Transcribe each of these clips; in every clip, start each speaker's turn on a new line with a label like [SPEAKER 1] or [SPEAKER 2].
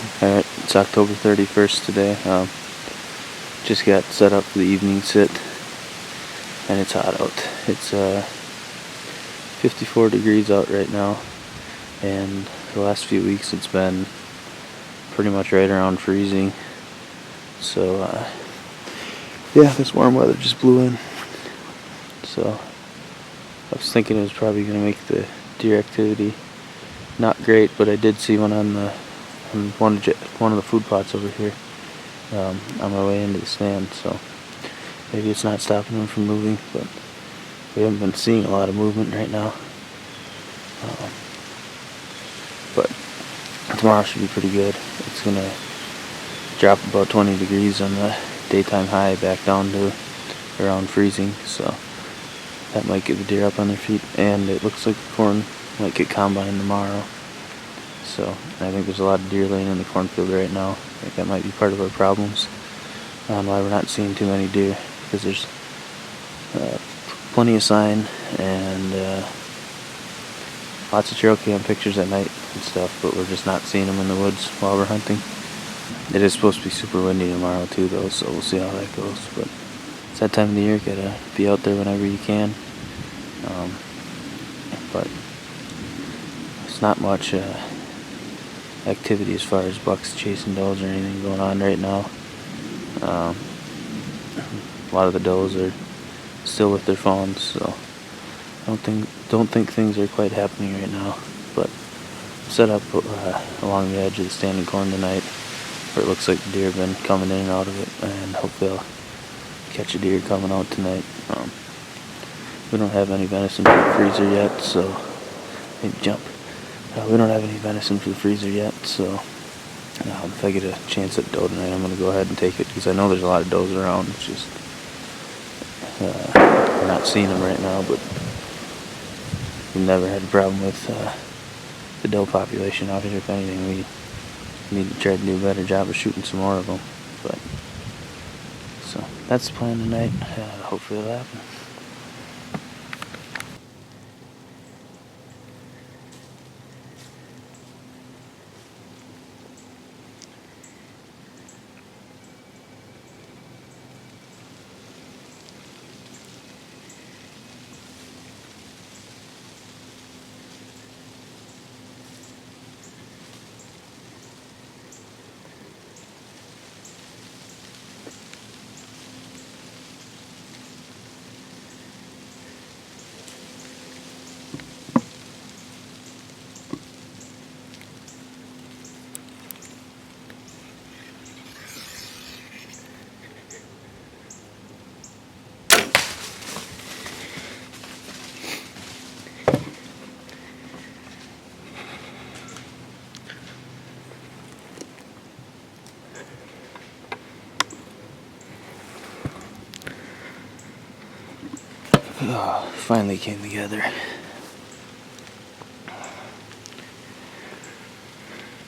[SPEAKER 1] Alright, it's October 31st today. Just got set up for the evening sit, and it's hot out. It's 54 degrees out right now, and the last few weeks it's been pretty much right around freezing. So yeah, this warm weather just blew in. So I was thinking it was probably going to make the deer activity not great, but I did see one on one of the food plots over here on my way into the stand, so maybe it's not stopping them from moving, but we haven't been seeing a lot of movement right now. But tomorrow should be pretty good. It's gonna drop about 20 degrees on the daytime high, back down to around freezing, so that might get the deer up on their feet, and it looks like the corn might get combined tomorrow. So I think there's a lot of deer laying in the cornfield right now. I think that might be part of our problems on why we're not seeing too many deer, because there's plenty of sign and lots of trail cam pictures at night and stuff, but we're just not seeing them in the woods while we're hunting. It is supposed to be super windy tomorrow too though, so we'll see how that goes. But it's that time of the year, gotta be out there whenever you can. But it's not much activity as far as bucks chasing does or anything going on right now. A lot of the does are still with their fawns, so I don't think things are quite happening right now. But set up along the edge of the standing corn tonight, where it looks like the deer have been coming in and out of it, and hopefully I'll catch a deer coming out tonight. We don't have any venison for the freezer yet, so maybe jump. We don't have any venison for the freezer yet, so if I get a chance at doe tonight, I'm going to go ahead and take it, because I know there's a lot of does around. It's just we're not seeing them right now, but we've never had a problem with the doe population out here. If anything, we need to try to do a better job of shooting some more of them. But so that's the plan tonight. Hopefully it'll happen. Finally came together.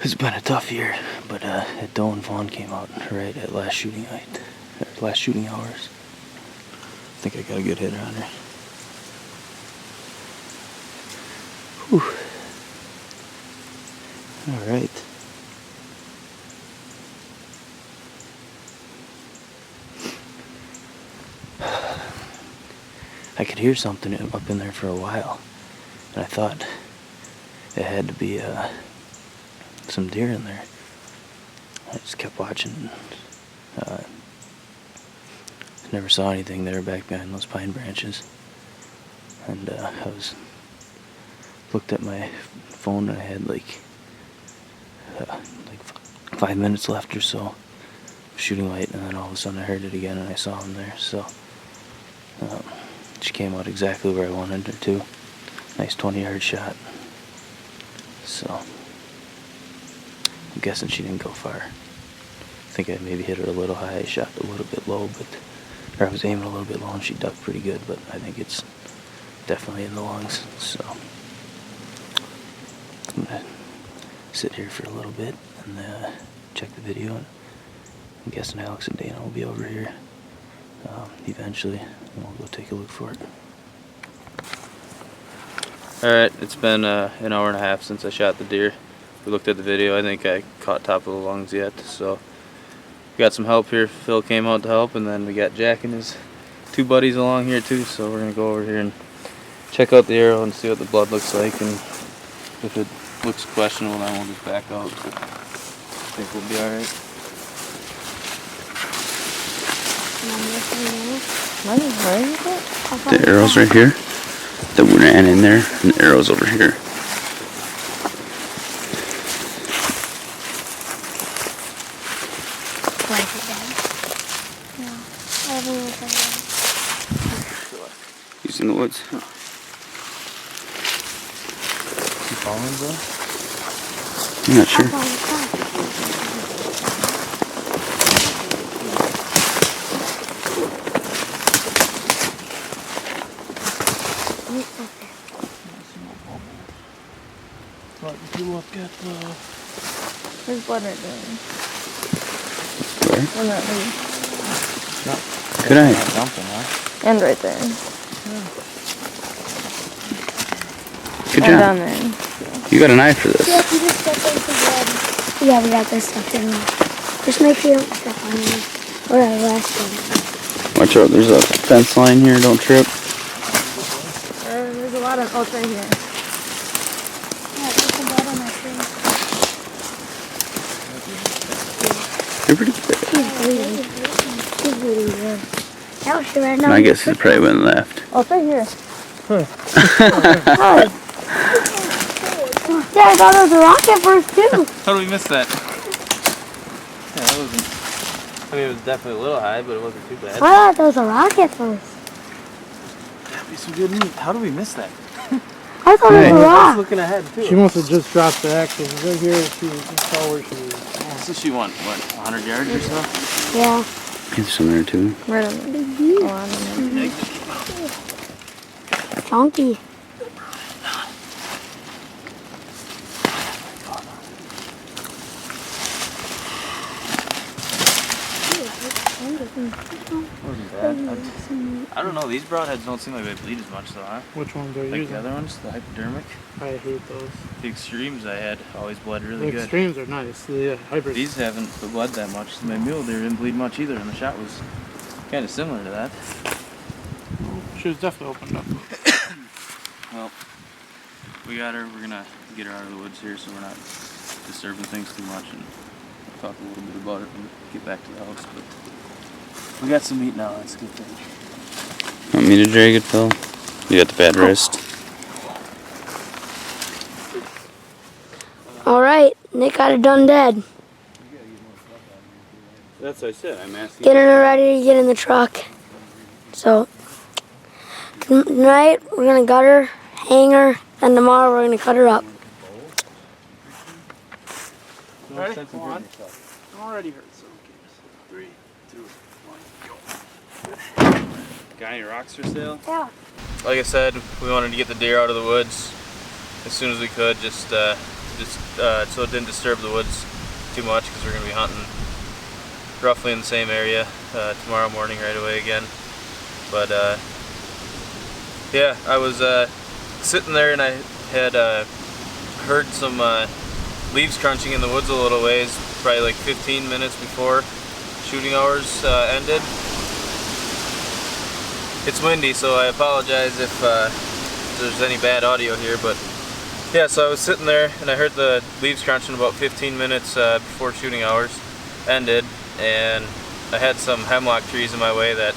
[SPEAKER 1] It's been a tough year, but that doe and fawn came out right at last shooting height, last shooting hours. I think I got a good hit on her. Whew. All right. I could hear something up in there for a while, and I thought it had to be some deer in there. I just kept watching. Never saw anything there back behind those pine branches, and I looked at my phone, and I had like 5 minutes left or so of shooting light, and then all of a sudden I heard it again, and I saw him there. So she came out exactly where I wanted her to. Nice 20-yard shot. So I'm guessing she didn't go far. I think I maybe hit her a little high. I shot a little bit low, or I was aiming a little bit low, and she ducked pretty good, but I think it's definitely in the lungs. So I'm gonna sit here for a little bit and check the video. I'm guessing Alex and Dana will be over here eventually, and we'll go take a look for it. Alright, it's been an hour and a half since I shot the deer. we looked at the video, I think I caught top of the lungs yet. So we got some help here. Phil came out to help, and then we got Jack and his 2 buddies along here too. So we're gonna go over here and check out the arrow and see what the blood looks like, and if it looks questionable, then we'll just back out. But I think we'll be all right.
[SPEAKER 2] The arrow's right here. The wound ran in there, and the arrow's over here. He's in the woods.
[SPEAKER 1] Is he falling, bro?
[SPEAKER 2] I'm not sure.
[SPEAKER 1] But if you look at the...
[SPEAKER 3] There's blood right there.
[SPEAKER 2] Where?
[SPEAKER 3] On that leaf.
[SPEAKER 1] No.
[SPEAKER 2] Good eye.
[SPEAKER 1] Dumping, huh?
[SPEAKER 3] And right there.
[SPEAKER 2] Good
[SPEAKER 3] And
[SPEAKER 2] job.
[SPEAKER 3] down there.
[SPEAKER 2] You got an eye for this.
[SPEAKER 4] Yeah, if you just step into blood. Yeah, we got this stuff in there. Just make sure you don't step on it. Or our last one.
[SPEAKER 2] Watch out, there's a fence line here, don't trip.
[SPEAKER 3] There's a lot of outside here.
[SPEAKER 4] Yeah, there's some blood on my tree.
[SPEAKER 2] You're pretty good.
[SPEAKER 4] He's bleeding. He's bleeding good. That was right now.
[SPEAKER 2] I guess he probably went left.
[SPEAKER 3] Oh, it's right here.
[SPEAKER 4] Yeah, I thought it was a rocket first too.
[SPEAKER 1] How did we miss that? Yeah, that wasn't... I mean, it was definitely a little high, but it wasn't too bad.
[SPEAKER 4] I thought that was a rocket first.
[SPEAKER 1] That'd be some good meat. How did we miss that?
[SPEAKER 4] I thought it was a
[SPEAKER 1] I was
[SPEAKER 4] rock.
[SPEAKER 1] looking ahead, too.
[SPEAKER 5] She must have just dropped the axe. Right here, she can tell where she is.
[SPEAKER 1] So she went, what, 100 yards or so?
[SPEAKER 4] Yeah.
[SPEAKER 2] There's some there too.
[SPEAKER 3] Right on the oh, on the
[SPEAKER 4] Chunky.
[SPEAKER 1] Wasn't bad. I don't know, these broadheads don't seem like they bleed as much though, huh?
[SPEAKER 5] Which ones are you
[SPEAKER 1] Like
[SPEAKER 5] using?
[SPEAKER 1] the other ones, the hypodermic.
[SPEAKER 5] I hate those.
[SPEAKER 1] The extremes I had always bled really
[SPEAKER 5] The
[SPEAKER 1] good.
[SPEAKER 5] extremes are nice. The hybrids.
[SPEAKER 1] These haven't bled that much. My mule deer didn't bleed much either, and the shot was kind of similar to that.
[SPEAKER 5] She was definitely opened up.
[SPEAKER 1] Well, we got her. We're gonna get her out of the woods here, so we're not disturbing things too much, and talk a little bit about it when we get back to the house. But we got some meat now. That's a good thing.
[SPEAKER 2] Want me to drag it, Phil? You got the bad wrist.
[SPEAKER 4] Alright, Nick got it done dead.
[SPEAKER 1] That's what I said. I'm asking.
[SPEAKER 4] Getting her ready to get in the truck. So, tonight we're going to gut her, hang her, and tomorrow we're going to cut her up.
[SPEAKER 5] Ready? Come on. I'm already hurt, so 3, 2, 1, go.
[SPEAKER 1] Got any rocks for sale?
[SPEAKER 4] Yeah.
[SPEAKER 1] Like I said, we wanted to get the deer out of the woods as soon as we could, just so it didn't disturb the woods too much, because we're going to be hunting roughly in the same area tomorrow morning right away again. But yeah, I was sitting there and I had heard some leaves crunching in the woods a little ways, probably like 15 minutes before shooting hours ended. It's windy, so I apologize if there's any bad audio here, but yeah, so I was sitting there and I heard the leaves crunching about 15 minutes before shooting hours ended, and I had some hemlock trees in my way that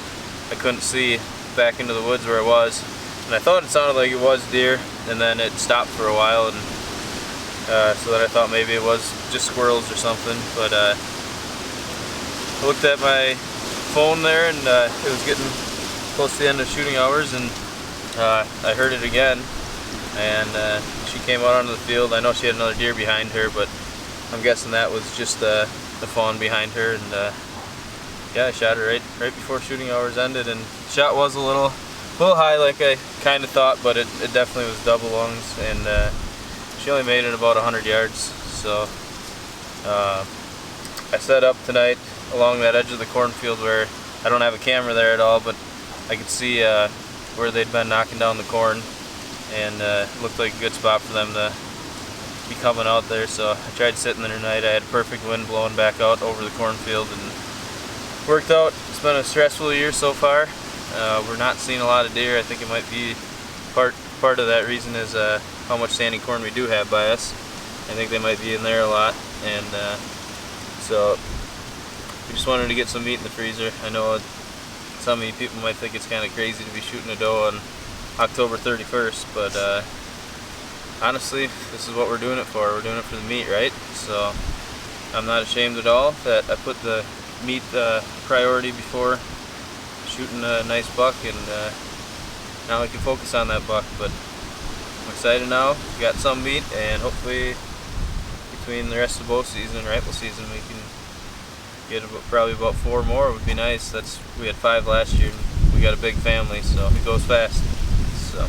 [SPEAKER 1] I couldn't see back into the woods where it was, and I thought it sounded like it was deer, and then it stopped for a while, and so that I thought maybe it was just squirrels or something. But I looked at my phone there, and it was getting close to the end of shooting hours, and I heard it again, and she came out onto the field. I know she had another deer behind her, but I'm guessing that was just the fawn behind her, and yeah, I shot her right before shooting hours ended, and the shot was a little high like I kind of thought, but it definitely was double lungs, and she only made it about 100 yards. So I set up tonight along that edge of the cornfield where I don't have a camera there at all, but I could see where they'd been knocking down the corn, and it looked like a good spot for them to be coming out there, so I tried sitting there tonight. I had a perfect wind blowing back out over the cornfield and worked out. It's been a stressful year so far. We're not seeing a lot of deer. I think it might be part of that reason is how much standing corn we do have by us. I think they might be in there a lot, and so we just wanted to get some meat in the freezer. I know some of you people might think it's kind of crazy to be shooting a doe on October 31st, but honestly, this is what we're doing it for. We're doing it for the meat, right? So I'm not ashamed at all that I put the meat priority before shooting a nice buck, and now I can focus on that buck. But I'm excited now. We got some meat, and hopefully between the rest of bow season and rifle season we can get probably about 4 more. Would be nice. We had 5 last year, and we got a big family, so it goes fast. So.